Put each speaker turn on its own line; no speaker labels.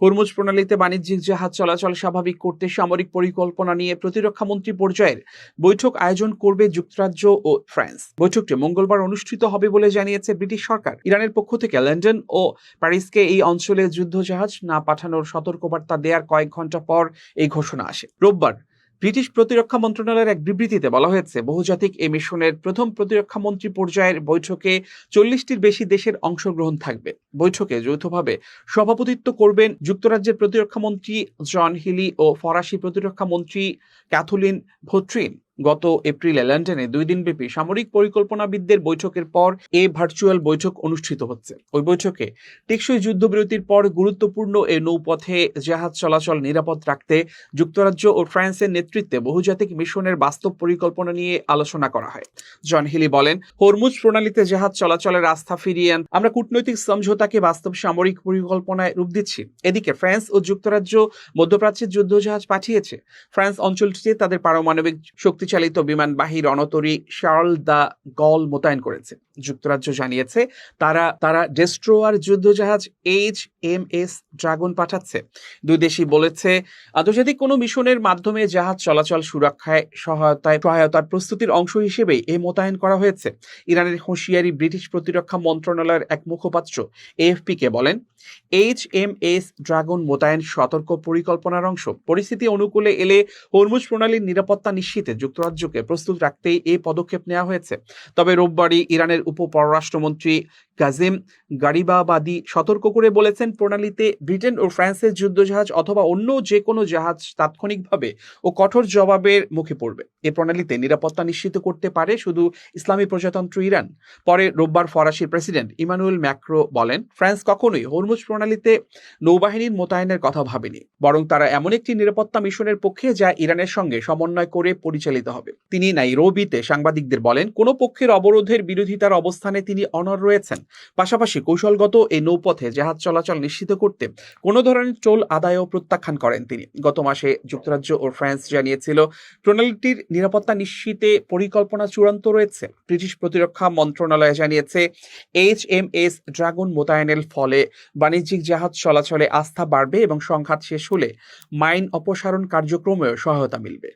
Hormuz প্রণালীতে বাণিজ্যিক জাহাজ চলাচল স্বাভাবিক করতে সামরিক পরিকল্পনা নিয়ে প্রতিরক্ষা মন্ত্রী পর্যায়ের বৈঠক আয়োজন করবে যুক্তরাজ্য ও ফ্রান্স। বৈঠকটি মঙ্গলবার অনুষ্ঠিত হবে বলে জানিয়েছে ব্রিটিশ সরকার। ইরানের পক্ষ থেকে লন্ডন ও প্যারিসকে এই অঞ্চলে যুদ্ধজাহাজ না পাঠানোর সতর্কবার্তা দেওয়ার কয়েক ঘন্টা পর এই ঘোষণা আসে। রোববার ব্রিটিশ প্রতিরক্ষা মন্ত্রণালয়ের এক বিবৃতিতে বলা হয়েছে, বহুজাতিক এই মিশনের প্রথম প্রতিরক্ষা মন্ত্রী পর্যায়ের বৈঠকে 40টির বেশি দেশের অংশগ্রহণ থাকবে। বৈঠকে যৌথভাবে সভাপতিত্ব করবেন যুক্তরাজ্যের প্রতিরক্ষা মন্ত্রী জন হিলি ও ফরাসি প্রতিরক্ষা মন্ত্রী ক্যাথলিন ভোট্রিন। গত এপ্রিলে লন্ডনে 2 দিনব্যাপী সামরিক পরিকল্পনাবিদদের বৈঠকের পর এই ভার্চুয়াল বৈঠক অনুষ্ঠিত হচ্ছে। ওই বৈঠকে টেকসই যুদ্ধবিরতির পর গুরুত্বপূর্ণ এই নৌপথে জাহাজ চলাচল নিরাপদ রাখতে যুক্তরাজ্য ও ফ্রান্সের নেতৃত্বে বহুজাতিক মিশনের বাস্তব পরিকল্পনা নিয়ে আলোচনা করা হয়। জন হিলি বলেন, হরমুজ প্রণালীতে জাহাজ চলাচলের আস্থা ফিরিয়ে আমরা কূটনৈতিক সমঝোতাকে বাস্তব সামরিক পরিকল্পনায় রূপ দিচ্ছি। এদিকে ফ্রান্স ও যুক্তরাজ্য মধ্যপ্রাচ্যের যুদ্ধজাহাজ পাঠিয়েছে। ফ্রান্স অঞ্চলটিতে তাদের পারমাণবিক শক্তিচালিত বিমানবাহী রণতরী শার্ল দ্য গল মোতায়েন করেছে। যুক্তরাজ্য জানিয়েছে তারা ডেস্ট্রোয়ার যুদ্ধজাহাজ HMS ড্রাগন পাঠাচ্ছে। দুই দেশই বলেছে, আন্তর্জাতিক কোনো মিশনের মাধ্যমে জাহাজ চলাচল সুরক্ষায় সহায়তার প্রস্তুতির অংশ হিসেবে এই মোতায়েন করা হয়েছে। ইরানের হুঁশিয়ারি ব্রিটিশ প্রতিরক্ষা মন্ত্রণালয়ের এক মুখপাত্র AFP-কে বলেন, HMS ড্রাগন মোতায়েন সতর্ক পরিকল্পনার অংশ। পরিস্থিতি অনুকূলে এলে হরমুজ প্রণালীর নিরাপত্তা নিশ্চিতে যুক্তরাজ্যকে প্রস্তুত রাখতেই এই পদক্ষেপ নেওয়া হয়েছে। তবে রোববারই ইরানের উপপররাষ্ট্রমন্ত্রী কাজিম গারিবাবাদি সতর্ক করে বলেছেন, প্রণালীতে ব্রিটেন ও ফ্রান্সের যুদ্ধজাহাজ অথবা অন্য যে কোনো জাহাজ তাৎক্ষণিকভাবে ও কঠোর জবাবের মুখে পড়বে। এ প্রণালীতে নিরাপত্তা নিশ্চিত করতে পারে শুধু ইসলামী প্রজাতন্ত্র ইরান। পরে রোববার ফরাসি প্রেসিডেন্ট ইমানুয়েল ম্যাক্রো বলেন, ফ্রান্স কখনোই হরমুজ প্রণালীতে নৌবাহিনীর মোতায়েনের কথা ভাবেনি, বরং তারা এমন একটি নিরাপত্তা মিশনের পক্ষে যা ইরানের সঙ্গে সমন্বয় করে পরিচালিত হবে। তিনি নাইরোবিতে সাংবাদিকদের বলেন, কোনো পক্ষের অবরোধের বিরোধিতার অবস্থানে তিনি অনড় রয়েছেন। পাশাপাশি কৌশলগত এই নৌপথে জাহাজ চলাচল নিশ্চিত করতে কোনো ধরনের টোল আদায়ও প্রত্যাখ্যান করেন তিনি। গত মাসে যুক্তরাজ্য ও ফ্রান্স জানিয়েছিল, প্রণালীটির নিরাপত্তা নিশ্চিতে পরিকল্পনা চূড়ান্ত রয়েছে। ব্রিটিশ প্রতিরক্ষা মন্ত্রণালয় জানিয়েছে, HMS ড্রাগন মোতায়েনের ফলে বাণিজ্যিক জাহাজ চলাচলে আস্থা বাড়বে এবং সংঘাত শেষ হলে মাইন অপসারণ কার্যক্রমেও সহায়তা মিলবে।